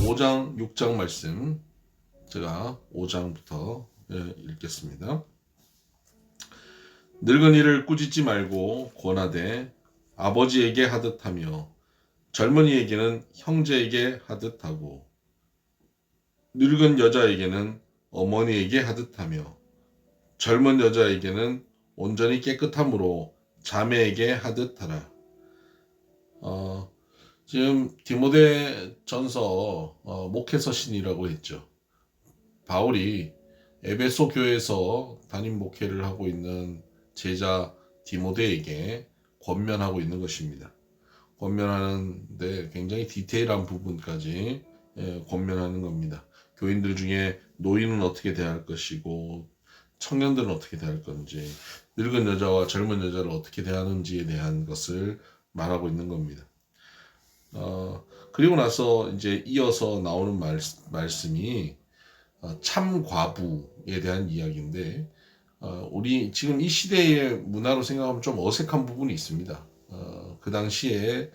5장, 6장 말씀 제가 5장부터 읽겠습니다. 늙은이를 꾸짖지 말고 권하되 아버지에게 하듯 하며 젊은이에게는 형제에게 하듯 하고 늙은 여자에게는 어머니에게 하듯 하며 젊은 여자에게는 온전히 깨끗함으로 자매에게 하듯 하라. 지금 디모데 전서 목회서신이라고 했죠. 바울이 에베소 교회에서 담임 목회를 하고 있는 제자 디모데에게 권면하고 있는 것입니다. 권면하는데 굉장히 디테일한 부분까지 권면하는 겁니다. 교인들 중에 노인은 어떻게 대할 것이고 청년들은 어떻게 대할 건지 늙은 여자와 젊은 여자를 어떻게 대하는지에 대한 것을 말하고 있는 겁니다. 그리고 나서 이제 이어서 나오는 말씀이 참 과부에 대한 이야기인데 우리 지금 이 시대의 문화로 생각하면 좀 어색한 부분이 있습니다. 그 당시에는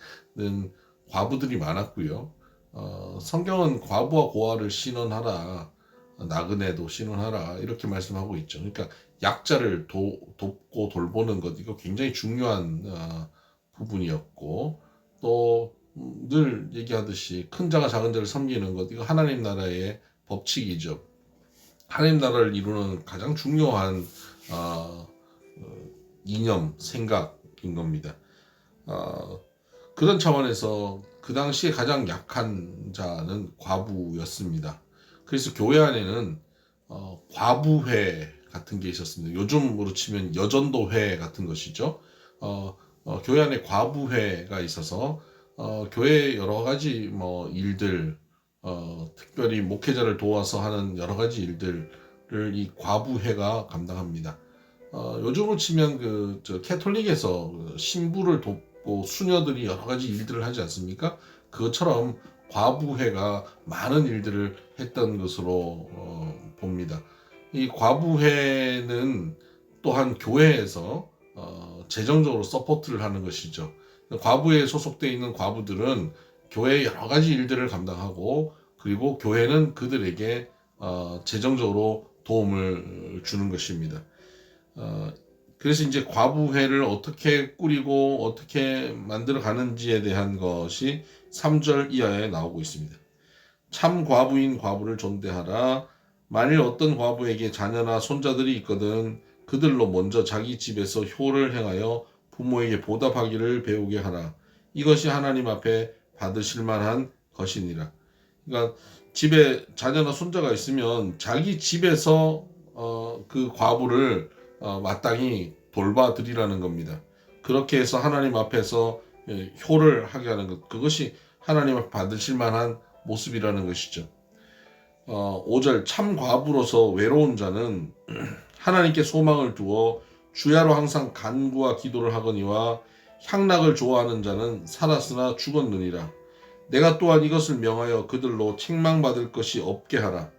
과부들이 많았고요. 성경은 과부와 고아를 신원하라, 나그네도 신원하라 이렇게 말씀하고 있죠. 그러니까 약자를 돕고 돌보는 것 이거 굉장히 중요한 부분이었고 또 늘 얘기하듯이 큰 자가 작은 자를 섬기는 것 이거 하나님 나라의 법칙이죠. 하나님 나라를 이루는 가장 중요한 이념, 생각인 겁니다. 그런 차원에서 그 당시에 가장 약한 자는 과부였습니다. 그래서 교회 안에는 과부회 같은 게 있었습니다. 요즘으로 치면 여전도회 같은 것이죠. 교회 안에 과부회가 있어서 교회의 여러 가지 일들 특별히 목회자를 도와서 하는 여러 가지 일들을 이 과부회가 감당합니다. 요즘으로 치면 캐톨릭에서 신부를 돕고 수녀들이 여러 가지 일들을 하지 않습니까? 그것처럼 과부회가 많은 일들을 했던 것으로 봅니다. 이 과부회는 또한 교회에서 재정적으로 서포트를 하는 것이죠. 과부에 소속되어 있는 과부들은 교회의 여러 가지 일들을 감당하고 그리고 교회는 그들에게 재정적으로 도움을 주는 것입니다. 그래서 이제 과부회를 어떻게 꾸리고 어떻게 만들어 가는지에 대한 것이 3절 이하에 나오고 있습니다. 참 과부인 과부를 존대하라. 만일 어떤 과부에게 자녀나 손자들이 있거든 그들로 먼저 자기 집에서 효를 행하여 부모에게 보답하기를 배우게 하라. 이것이 하나님 앞에 받으실 만한 것이니라. 그러니까 집에 자녀나 손자가 있으면 자기 집에서 그 과부를 마땅히 돌봐드리라는 겁니다. 그렇게 해서 하나님 앞에서 효를 하게 하는 것, 그것이 하나님 앞에 받으실 만한 모습이라는 것이죠. 5절 참 과부로서 외로운 자는 하나님께 소망을 두어 주야로 항상 간구와 기도를 하거니와 향락을 좋아하는 자는 살았으나 죽었느니라. 내가 또한 이것을 명하여 그들로 책망받을 것이 없게 하라.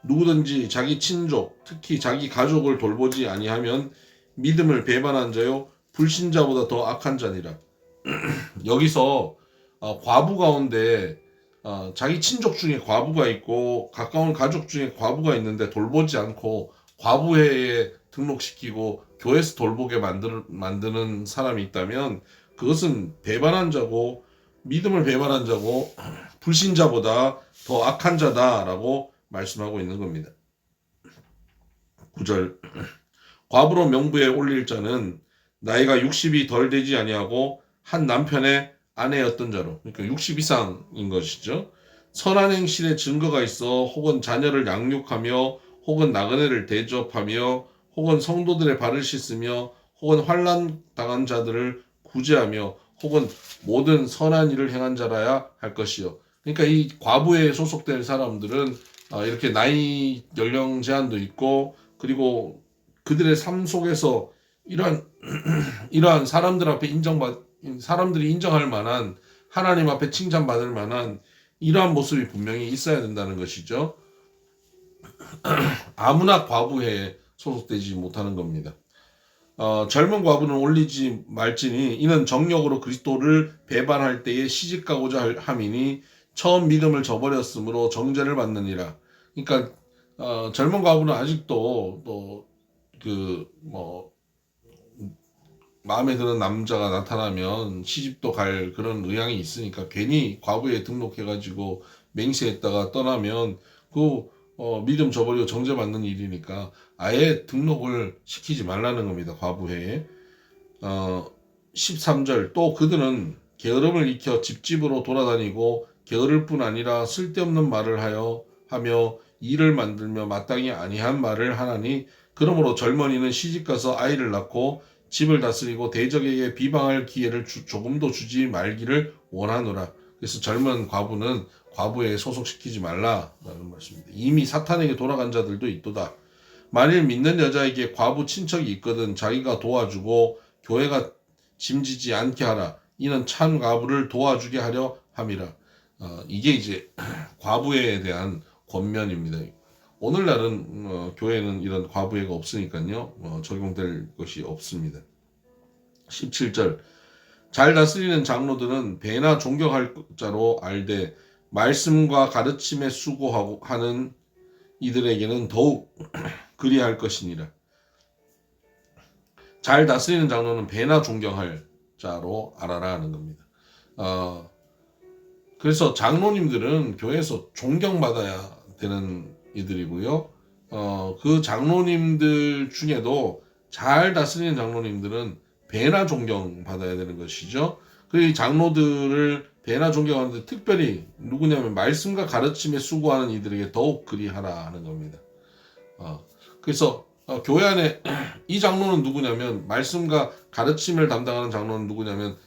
누구든지 자기 친족, 특히 자기 가족을 돌보지 아니하면 믿음을 배반한 자요 불신자보다 더 악한 자니라. 여기서 과부 가운데 자기 친족 중에 과부가 있고 가까운 가족 중에 과부가 있는데 돌보지 않고 과부회에 등록시키고 교회에서 돌보게 만드는 사람이 있다면 그것은 배반한 자고 믿음을 배반한 자고 불신자보다 더 악한 자다라고 말씀하고 있는 겁니다. 9절 과부로 명부에 올릴 자는 나이가 60이 덜 되지 아니하고 한 남편의 아내였던 자로, 그러니까 60 이상인 것이죠. 선한 행실에 증거가 있어 혹은 자녀를 양육하며 혹은 나그네를 대접하며 혹은 성도들의 발을 씻으며 혹은 환난 당한 자들을 구제하며 혹은 모든 선한 일을 행한 자라야 할 것이요. 그러니까 이 과부에 소속된 사람들은 이렇게 나이 연령 제한도 있고 그리고 그들의 삶 속에서 이러한 사람들이 인정할 만한 하나님 앞에 칭찬받을 만한 이러한 모습이 분명히 있어야 된다는 것이죠. 아무나 과부에 소속되지 못하는 겁니다. 젊은 과부는 올리지 말지니 이는 정력으로 그리스도를 배반할 때에 시집가고자 함이니 처음 믿음을 저버렸으므로 정죄를 받느니라. 그러니까 젊은 과부는 아직도 또 마음에 드는 남자가 나타나면 시집도 갈 그런 의향이 있으니까 괜히 과부에 등록해가지고 맹세했다가 떠나면 믿음 저버리고 정죄 받는 일이니까 아예 등록을 시키지 말라는 겁니다. 과부회에. 13절 또 그들은 게으름을 익혀 집집으로 돌아다니고 게으를 뿐 아니라 쓸데없는 말을 하며 일을 만들며 마땅히 아니한 말을 하나니 그러므로 젊은이는 시집가서 아이를 낳고 집을 다스리고 대적에게 비방할 기회를 조금도 주지 말기를 원하노라. 그래서 젊은 과부는 과부에 소속시키지 말라라는 말씀입니다. 이미 사탄에게 돌아간 자들도 있도다. 만일 믿는 여자에게 과부 친척이 있거든 자기가 도와주고 교회가 짐지지 않게 하라. 이는 찬 과부를 도와주게 하려 함이라. 이게 이제 과부에 대한 권면입니다. 오늘날은 교회는 이런 과부회가 없으니까요. 적용될 것이 없습니다. 17절 잘 다스리는 장로들은 배나 존경할 자로 알되 말씀과 가르침에 수고하고 하는 이들에게는 더욱 그리할 것이니라. 잘 다스리는 장로는 배나 존경할 자로 알아라 하는 겁니다. 그래서 장로님들은 교회에서 존경받아야 되는 이들이고요. 그 장로님들 중에도 잘 다스리는 장로님들은 배나 존경받아야 되는 것이죠. 그리고 이 장로들을 배나 존경하는데 특별히 누구냐면 말씀과 가르침에 수고하는 이들에게 더욱 그리하라 하는 겁니다. 그래서 교회 안에 이 장로는 누구냐면 말씀과 가르침을 담당하는 장로는 누구냐면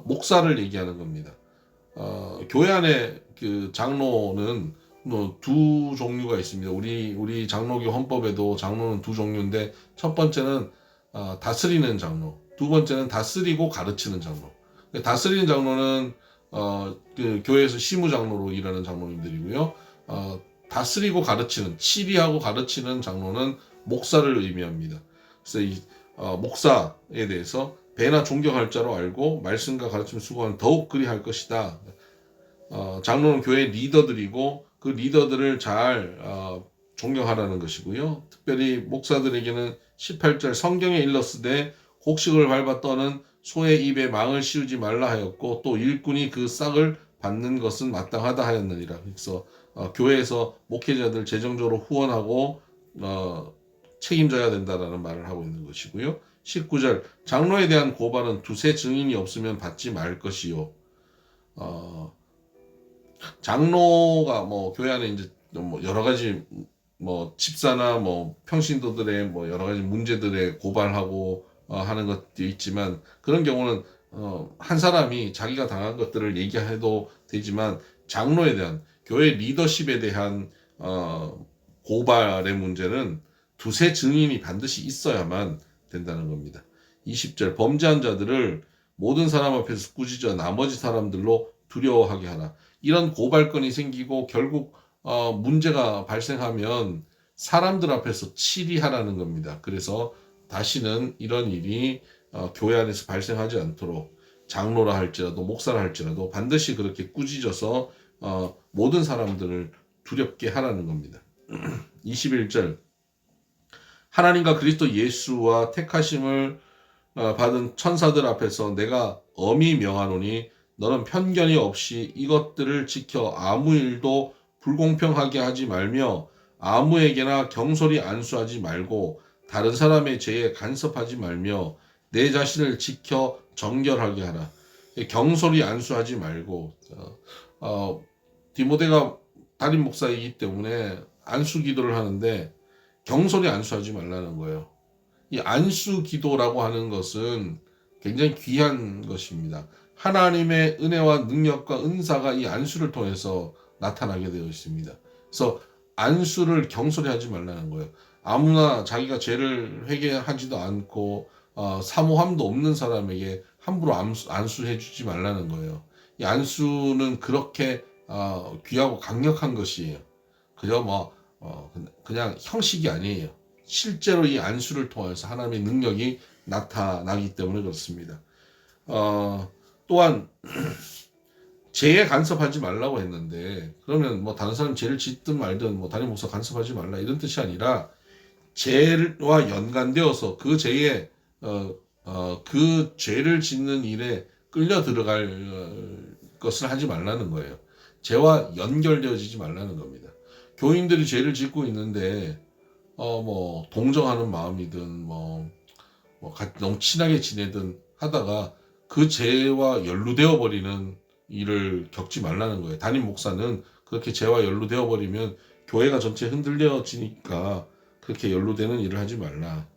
목사를 얘기하는 겁니다. 교회 안에 그 장로는 두 종류가 있습니다. 우리 장로교 헌법에도 장로는 두 종류인데 첫 번째는 다스리는 장로, 두 번째는 다스리고 가르치는 장로. 다스리는 장로는 그 교회에서 시무 장로로 일하는 장로님들이고요. 다스리고 가르치는 치리하고 가르치는 장로는 목사를 의미합니다. 그래서 이 목사에 대해서 배나 존경할 자로 알고 말씀과 가르침을 수고하는 더욱 그리할 것이다. 장로는 교회 리더들이고 그 리더들을 잘 존경하라는 것이고요. 특별히 목사들에게는 18절 성경에 일렀으되 곡식을 밟아 떠는 소의 입에 망을 씌우지 말라 하였고 또 일꾼이 그 싹을 받는 것은 마땅하다 하였느니라. 그래서 교회에서 목회자들 재정적으로 후원하고 책임져야 된다라는 말을 하고 있는 것이고요. 19절 장로에 대한 고발은 두세 증인이 없으면 받지 말 것이요. 장로가 교회 안에 이제 여러 가지 집사나 평신도들의 여러 가지 문제들에 고발하고 하는 것도 있지만 그런 경우는 한 사람이 자기가 당한 것들을 얘기해도 되지만 장로에 대한 교회 리더십에 대한 고발의 문제는 두세 증인이 반드시 있어야만 된다는 겁니다. 20절 범죄한 자들을 모든 사람 앞에서 꾸짖어 나머지 사람들로 두려워하게 하라. 이런 고발건이 생기고 결국 문제가 발생하면 사람들 앞에서 치리하라는 겁니다. 그래서 다시는 이런 일이 교회 안에서 발생하지 않도록 장로라 할지라도 목사라 할지라도 반드시 그렇게 꾸짖어서 모든 사람들을 두렵게 하라는 겁니다. 21절 하나님과 그리스도 예수와 택하심을 받은 천사들 앞에서 내가 엄히 명하노니 너는 편견이 없이 이것들을 지켜 아무 일도 불공평하게 하지 말며 아무에게나 경솔히 안수하지 말고 다른 사람의 죄에 간섭하지 말며 내 자신을 지켜 정결하게 하라. 경솔히 안수하지 말고 디모데가 담임 목사이기 때문에 안수 기도를 하는데 경솔히 안수하지 말라는 거예요. 이 안수 기도라고 하는 것은 굉장히 귀한 것입니다. 하나님의 은혜와 능력과 은사가 이 안수를 통해서 나타나게 되어 있습니다. 그래서 안수를 경솔히 하지 말라는 거예요. 아무나 자기가 죄를 회개하지도 않고 사모함도 없는 사람에게 함부로 안수해 주지 말라는 거예요. 이 안수는 그렇게 귀하고 강력한 것이에요. 그저 그냥 형식이 아니에요. 실제로 이 안수를 통해서 하나님의 능력이 나타나기 때문에 그렇습니다. 또한 죄에 간섭하지 말라고 했는데, 그러면 뭐 다른 사람 죄를 짓든 말든 뭐 담임 목사 간섭하지 말라 이런 뜻이 아니라, 죄와 연관되어서 그 죄에 그 죄를 짓는 일에 끌려 들어갈 것을 하지 말라는 거예요. 죄와 연결되어지지 말라는 겁니다. 교인들이 죄를 짓고 있는데 뭐 동정하는 마음이든 너무 친하게 지내든 하다가 그 죄와 연루되어 버리는 일을 겪지 말라는 거예요. 담임 목사는 그렇게 죄와 연루되어 버리면 교회가 전체 흔들려지니까 그렇게 연루되는 일을 하지 말라.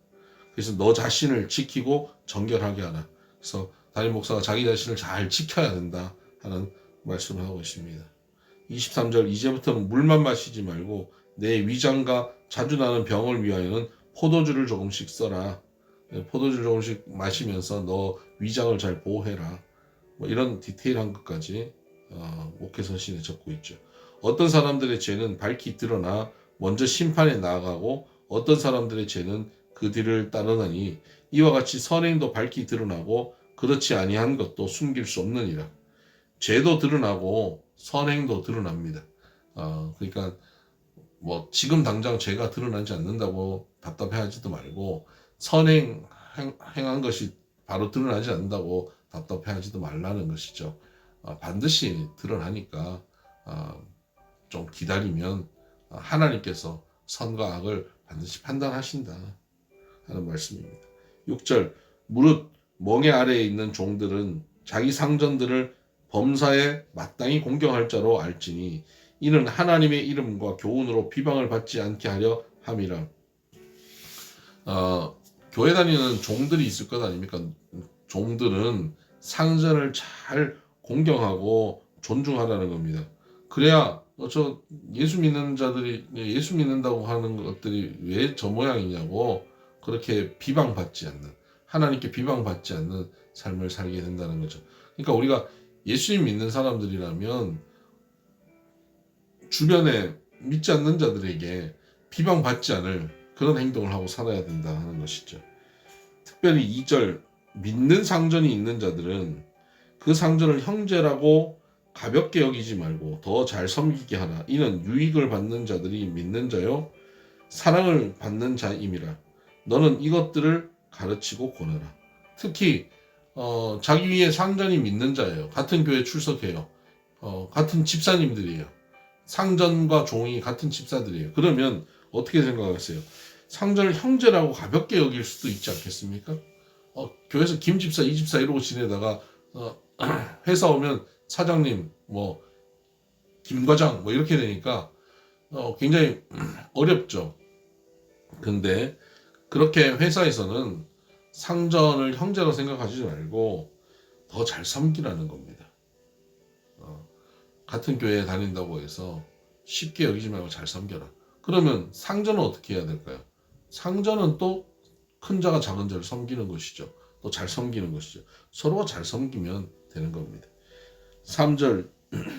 그래서 너 자신을 지키고 정결하게 하라. 그래서 담임 목사가 자기 자신을 잘 지켜야 된다 하는 말씀을 하고 있습니다. 23절, 이제부터는 물만 마시지 말고 내 위장과 자주 나는 병을 위하여는 포도주를 조금씩 써라. 포도주를 조금씩 마시면서 너 위장을 잘 보호해라. 뭐 이런 디테일한 것까지 목회 서신에 적고 있죠. 어떤 사람들의 죄는 밝히 드러나 먼저 심판에 나아가고 어떤 사람들의 죄는 그 뒤를 따르나니 이와 같이 선행도 밝히 드러나고 그렇지 아니한 것도 숨길 수 없느니라. 죄도 드러나고 선행도 드러납니다. 그러니까 뭐 지금 당장 죄가 드러나지 않는다고 답답해하지도 말고 행한 것이 바로 드러나지 않는다고 답답해하지도 말라는 것이죠. 반드시 드러나니까 좀 기다리면 하나님께서 선과 악을 반드시 판단하신다 하는 말씀입니다. 6절, 무릇 멍에 아래에 있는 종들은 자기 상전들을 범사에 마땅히 공경할 자로 알지니 이는 하나님의 이름과 교훈으로 비방을 받지 않게 하려 함이라. 교회 다니는 종들이 있을 것 아닙니까? 종들은 상전을 잘 공경하고 존중하라는 겁니다. 그래야 저 예수 믿는 자들이 예수 믿는다고 하는 것들이 왜 저 모양이냐고 그렇게 비방받지 않는, 하나님께 비방받지 않는 삶을 살게 된다는 거죠. 그러니까 우리가 예수님 믿는 사람들이라면 주변에 믿지 않는 자들에게 비방받지 않을 그런 행동을 하고 살아야 된다 하는 것이죠. 특별히 2절, 믿는 상전이 있는 자들은 그 상전을 형제라고 가볍게 여기지 말고 더 잘 섬기게 하라. 이는 유익을 받는 자들이 믿는 자요 사랑을 받는 자임이라. 너는 이것들을 가르치고 권하라. 특히 자기 위에 상전이 믿는 자예요. 같은 교회 출석해요. 같은 집사님들이에요. 상전과 종이 같은 집사들이에요. 그러면 어떻게 생각하세요? 상전을 형제라고 가볍게 여길 수도 있지 않겠습니까? 교회에서 김 집사, 이 집사 이러고 지내다가 회사 오면 사장님, 김 과장 이렇게 되니까 굉장히 어렵죠. 근데 그렇게 회사에서는 상전을 형제로 생각하지 말고 더 잘 섬기라는 겁니다. 같은 교회에 다닌다고 해서 쉽게 여기지 말고 잘 섬겨라. 그러면 상전은 어떻게 해야 될까요? 상전은 또 큰 자가 작은 자를 섬기는 것이죠. 또 잘 섬기는 것이죠. 서로가 잘 섬기면 되는 겁니다. 3절,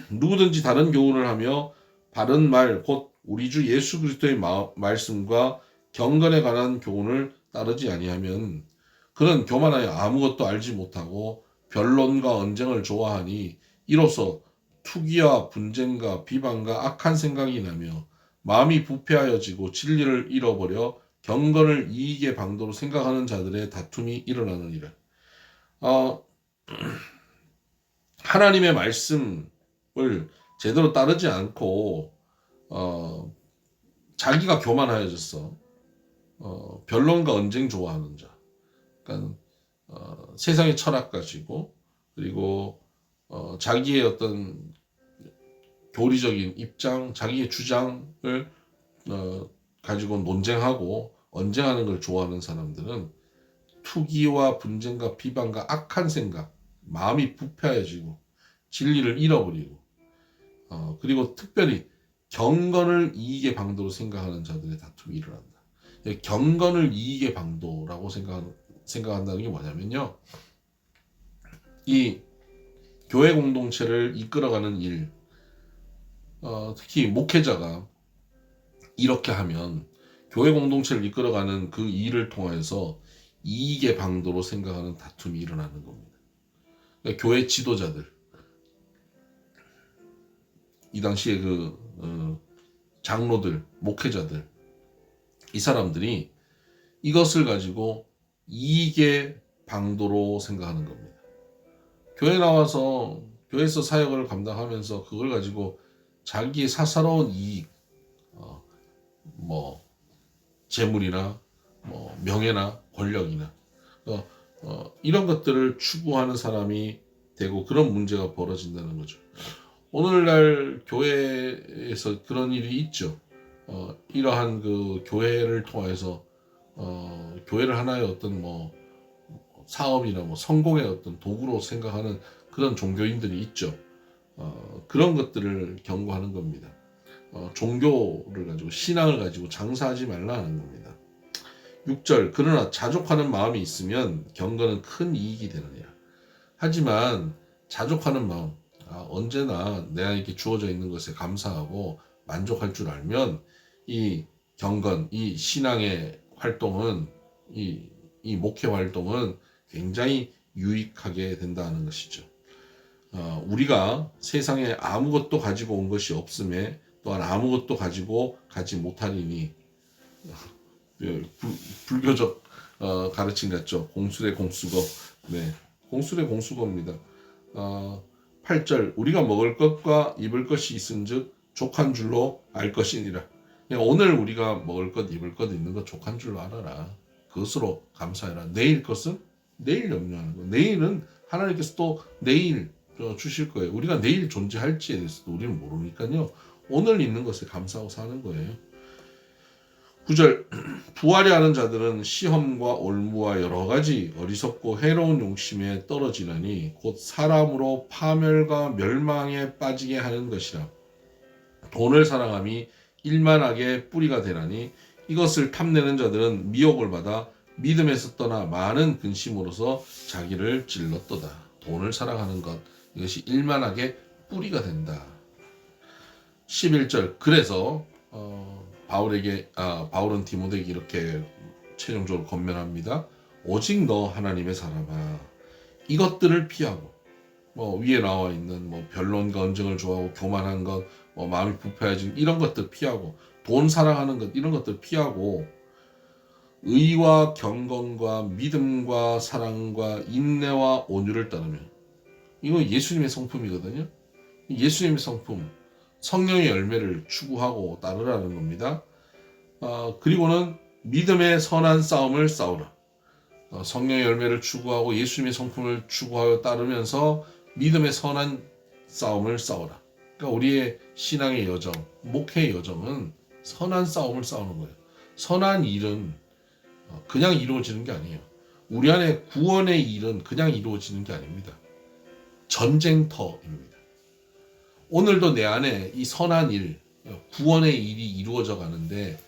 누구든지 다른 교훈을 하며 바른 말 곧 우리 주 예수 그리스도의 말씀과 경건에 관한 교훈을 따르지 아니하면 그는 교만하여 아무것도 알지 못하고 변론과 언쟁을 좋아하니 이로써 투기와 분쟁과 비방과 악한 생각이 나며 마음이 부패하여지고 진리를 잃어버려 경건을 이익의 방도로 생각하는 자들의 다툼이 일어나느니라. 하나님의 말씀을 제대로 따르지 않고 자기가 교만하여졌어. 변론과 언쟁 좋아하는 자. 그러니까 세상의 철학 가지고 그리고 자기의 어떤 교리적인 입장, 자기의 주장을 가지고 논쟁하고 언쟁하는 걸 좋아하는 사람들은 투기와 분쟁과 비방과 악한 생각, 마음이 부패해지고 진리를 잃어버리고 그리고 특별히 경건을 이익의 방도로 생각하는 자들의 다툼이 일어난다. 경건을 이익의 방도라고 생각한다는 게 뭐냐면요. 이 교회 공동체를 이끌어가는 일, 특히 목회자가 이렇게 하면 교회 공동체를 이끌어가는 그 일을 통해서 이익의 방도로 생각하는 다툼이 일어나는 겁니다. 그러니까 교회 지도자들, 이 당시에 장로들, 목회자들, 이 사람들이 이것을 가지고 이익의 방도로 생각하는 겁니다. 교회 나와서 교회에서 사역을 감당하면서 그걸 가지고 자기의 사사로운 이익, 뭐 재물이나 뭐 명예나 권력이나 이런 것들을 추구하는 사람이 되고 그런 문제가 벌어진다는 거죠. 오늘날 교회에서 그런 일이 있죠. 이러한 교회를 통해서 교회를 하나의 어떤 뭐 사업이나 뭐 성공의 어떤 도구로 생각하는 그런 종교인들이 있죠. 그런 것들을 경고하는 겁니다. 종교를 가지고 신앙을 가지고 장사하지 말라는 겁니다. 6절 그러나 자족하는 마음이 있으면 경건은 큰 이익이 되느니라. 하지만 자족하는 마음 언제나 내게 주어져 있는 것에 감사하고 만족할 줄 알면 이 경건, 이 신앙의 활동은 이 목회 활동은 굉장히 유익하게 된다는 것이죠. 우리가 세상에 아무것도 가지고 온 것이 없음에 또한 아무것도 가지고 가지 못하리니 불교적 가르침 같죠. 공수대 공수거. 네, 공수대 공수거입니다. 8절 우리가 먹을 것과 입을 것이 있은즉 족한 줄로 알 것이니라. 오늘 우리가 먹을 것, 입을 것 있는 것 족한 줄로 알아라. 그것으로 감사해라. 내일 것은 내일 염려하는 거. 내일은 하나님께서 또 내일 주실 거예요. 우리가 내일 존재할지에 대해서도 우리는 모르니까요. 오늘 있는 것에 감사하고 사는 거예요. 9절 부하려 하는 자들은 시험과 올무와 여러 가지 어리석고 해로운 용심에 떨어지느니 곧 사람으로 파멸과 멸망에 빠지게 하는 것이라. 돈을 사랑함이 일만하게 뿌리가 되나니 이것을 탐내는 자들은 미혹을 받아 믿음에서 떠나 많은 근심으로서 자기를 찔렀도다. 돈을 사랑하는 것 이것이 일만하게 뿌리가 된다. 11절 그래서 바울은 디모데에게 이렇게 최종적으로 권면합니다. 오직 너 하나님의 사람아 이것들을 피하고 위에 나와 있는 변론과 언쟁을 좋아하고 교만한 것, 마음이 부패해진 이런 것들 피하고 돈 사랑하는 것 이런 것들 피하고 의와 경건과 믿음과 사랑과 인내와 온유를 따르며 이거 예수님의 성품이거든요. 예수님의 성품 성령의 열매를 추구하고 따르라는 겁니다. 그리고는 믿음의 선한 싸움을 싸우라. 성령의 열매를 추구하고 예수님의 성품을 추구하여 따르면서 믿음의 선한 싸움을 싸우라. 그러니까 우리의 신앙의 여정, 목회의 여정은 선한 싸움을 싸우는 거예요. 선한 일은 그냥 이루어지는 게 아니에요. 우리 안에 구원의 일은 그냥 이루어지는 게 아닙니다. 전쟁터입니다. 오늘도 내 안에 이 선한 일, 구원의 일이 이루어져 가는데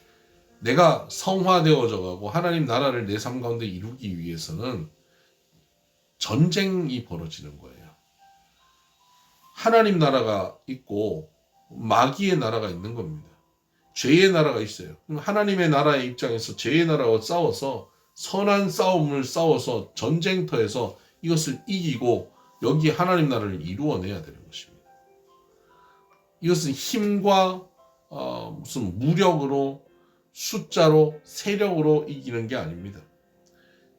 내가 성화되어져 가고 하나님 나라를 내 삶 가운데 이루기 위해서는 전쟁이 벌어지는 거예요. 하나님 나라가 있고 마귀의 나라가 있는 겁니다. 죄의 나라가 있어요. 하나님의 나라의 입장에서 죄의 나라와 싸워서 선한 싸움을 싸워서 전쟁터에서 이것을 이기고 여기 하나님 나라를 이루어내야 되는 것입니다. 이것은 힘과 무슨 무력으로 숫자로 세력으로 이기는 게 아닙니다.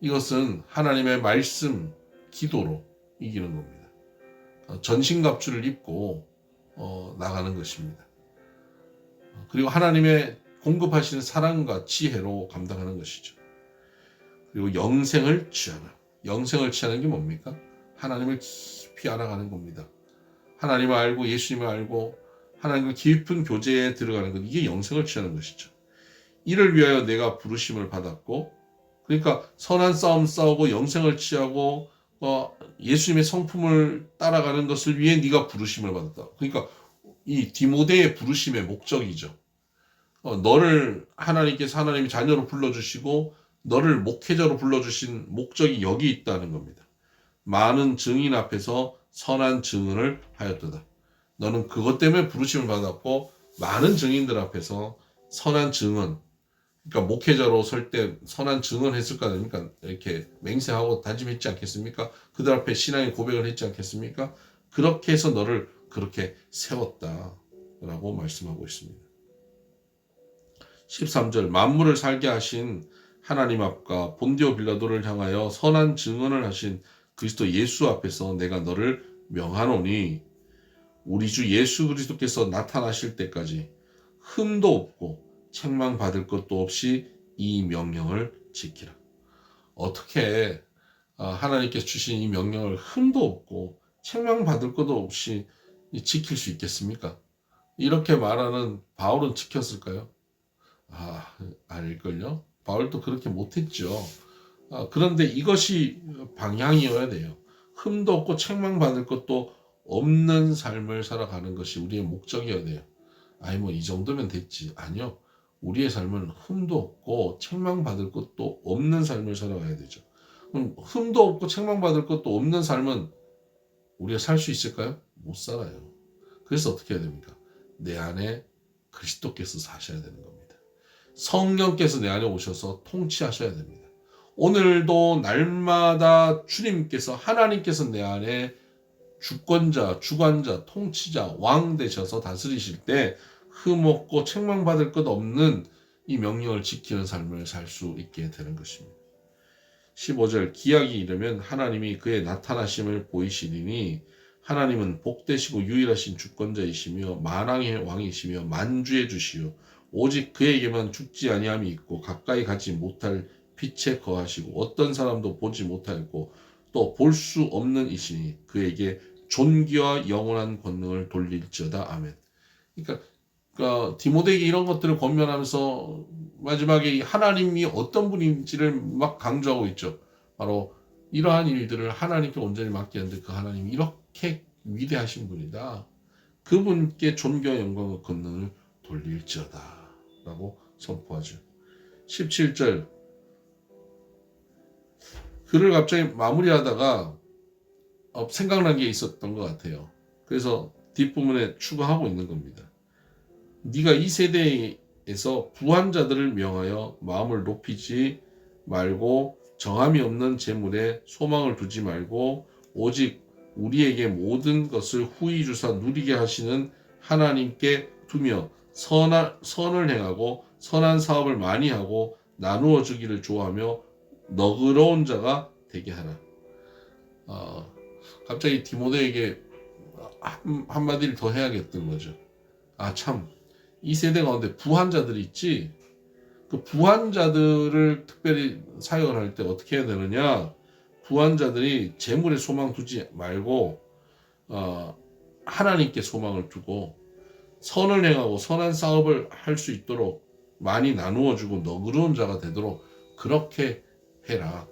이것은 하나님의 말씀, 기도로 이기는 겁니다. 전신갑주를 입고 나가는 것입니다. 그리고 하나님의 공급하시는 사랑과 지혜로 감당하는 것이죠. 그리고 영생을 취하라. 영생을 취하는 게 뭡니까? 하나님을 깊이 알아가는 겁니다. 하나님을 알고 예수님을 알고 하나님과 깊은 교제에 들어가는 것, 이게 영생을 취하는 것이죠. 이를 위하여 내가 부르심을 받았고, 그러니까 선한 싸움 싸우고 영생을 취하고 예수님의 성품을 따라가는 것을 위해 네가 부르심을 받았다. 그러니까 이 디모데의 부르심의 목적이죠. 너를 하나님께서 하나님의 자녀로 불러주시고 너를 목회자로 불러주신 목적이 여기 있다는 겁니다. 많은 증인 앞에서 선한 증언을 하였도다. 너는 그것 때문에 부르심을 받았고 많은 증인들 앞에서 선한 증언, 그러니까 목회자로 설 때 선한 증언했을 거 아닙니까? 이렇게 맹세하고 다짐했지 않겠습니까? 그들 앞에 신앙의 고백을 했지 않겠습니까? 그렇게 해서 너를 그렇게 세웠다. 라고 말씀하고 있습니다. 13절 만물을 살게 하신 하나님 앞과 본디오 빌라도를 향하여 선한 증언을 하신 그리스도 예수 앞에서 내가 너를 명하노니 우리 주 예수 그리스도께서 나타나실 때까지 흠도 없고 책망받을 것도 없이 이 명령을 지키라. 어떻게 하나님께서 주신 이 명령을 흠도 없고 책망받을 것도 없이 지킬 수 있겠습니까? 이렇게 말하는 바울은 지켰을까요? 아닐걸요. 바울도 그렇게 못했죠. 그런데 이것이 방향이어야 돼요. 흠도 없고 책망받을 것도 없는 삶을 살아가는 것이 우리의 목적이어야 돼요. 뭐 이 정도면 됐지. 아니요. 우리의 삶은 흠도 없고 책망받을 것도 없는 삶을 살아가야 되죠. 그럼 흠도 없고 책망받을 것도 없는 삶은 우리가 살 수 있을까요? 못 살아요. 그래서 어떻게 해야 됩니까? 내 안에 그리스도께서 사셔야 되는 겁니다. 성령께서 내 안에 오셔서 통치하셔야 됩니다. 오늘도 날마다 주님께서 하나님께서 내 안에 주권자, 주관자, 통치자, 왕 되셔서 다스리실 때 흠없고 책망받을 것 없는 이 명령을 지키는 삶을 살 수 있게 되는 것입니다. 15절 기약이 이르면 하나님이 그의 나타나심을 보이시리니 하나님은 복되시고 유일하신 주권자이시며 만왕의 왕이시며 만주의 주시요 오직 그에게만 죽지 아니함이 있고 가까이 가지 못할 빛에 거하시고 어떤 사람도 보지 못하였고 또 볼 수 없는 이시니 그에게 존귀와 영원한 권능을 돌릴지어다. 아멘. 그러니까 디모데에게 이런 것들을 권면하면서 마지막에 하나님이 어떤 분인지를 막 강조하고 있죠. 바로 이러한 일들을 하나님께 온전히 맡기는데 그 하나님이 이렇게 위대하신 분이다. 그분께 존귀와 영광과 권능을 돌릴지어다 라고 선포하죠. 17절 글을 갑자기 마무리하다가 생각난 게 있었던 것 같아요. 그래서 뒷부분에 추가하고 있는 겁니다. 네가 이 세대에서 부한 자들을 명하여 마음을 높이지 말고 정함이 없는 재물에 소망을 두지 말고 오직 우리에게 모든 것을 후히 주사 누리게 하시는 하나님께 두며 선을 행하고 선한 사업을 많이 하고 나누어 주기를 좋아하며 너그러운 자가 되게 하라. 갑자기 디모데에게 한마디를 더 해야겠던 거죠. 참, 이 세대 가운데 부한 자들이 있지. 그 부한 자들을 특별히 사역을 할 때 어떻게 해야 되느냐? 부한 자들이 재물에 소망 두지 말고 하나님께 소망을 두고 선을 행하고 선한 사업을 할 수 있도록 많이 나누어 주고 너그러운 자가 되도록 그렇게 해라.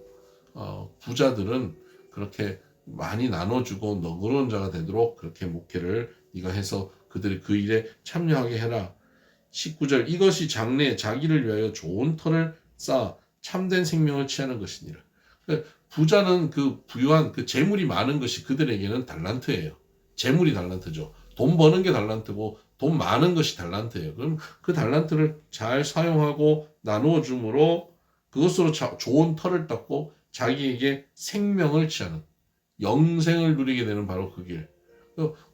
부자들은 그렇게 많이 나눠주고 너그러운 자가 되도록 그렇게 목회를 네가 해서 그들이 그 일에 참여하게 해라. 19절 이것이 장래에 자기를 위하여 좋은 터를 쌓아 참된 생명을 취하는 것이니라. 부자는 그 부유한 그 재물이 많은 것이 그들에게는 달란트예요. 재물이 달란트죠. 돈 버는 게 달란트고 돈 많은 것이 달란트예요. 그럼 그 달란트를 잘 사용하고 나누어 줌으로 그것으로 좋은 터를 닦고 자기에게 생명을 취하는 영생을 누리게 되는 바로 그 길.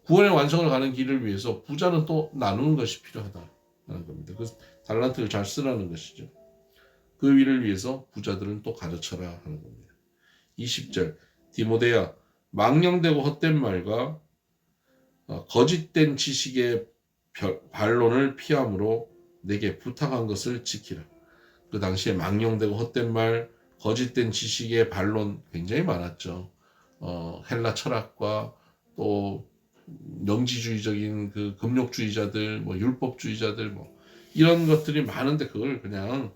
구원의 완성을 가는 길을 위해서 부자는 또 나누는 것이 필요하다는 겁니다. 그 달란트를 잘 쓰라는 것이죠. 그 일을 위해서 부자들은 또 가르쳐라 하는 겁니다. 20절 디모데야 망령되고 헛된 말과 거짓된 지식의 반론을 피함으로 내게 부탁한 것을 지키라. 그 당시에 망령되고 헛된 말, 거짓된 지식의 반론 굉장히 많았죠. 헬라 철학과 또 영지주의적인 그 금욕주의자들, 율법주의자들, 이런 것들이 많은데 그걸 그냥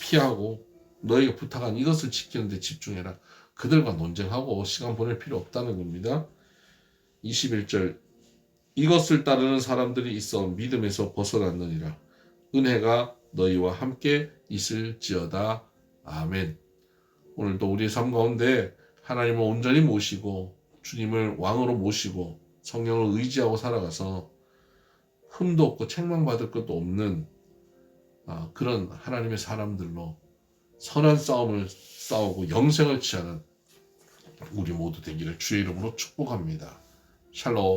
피하고 너희가 부탁한 이것을 지키는데 집중해라. 그들과 논쟁하고 시간 보낼 필요 없다는 겁니다. 21절 이것을 따르는 사람들이 있어 믿음에서 벗어났느니라. 은혜가 너희와 함께 있을지어다. 아멘. 오늘도 우리의 삶 가운데 하나님을 온전히 모시고 주님을 왕으로 모시고 성령을 의지하고 살아가서 흠도 없고 책망받을 것도 없는 그런 하나님의 사람들로 선한 싸움을 싸우고 영생을 취하는 우리 모두 되기를 주의 이름으로 축복합니다. 샬롬.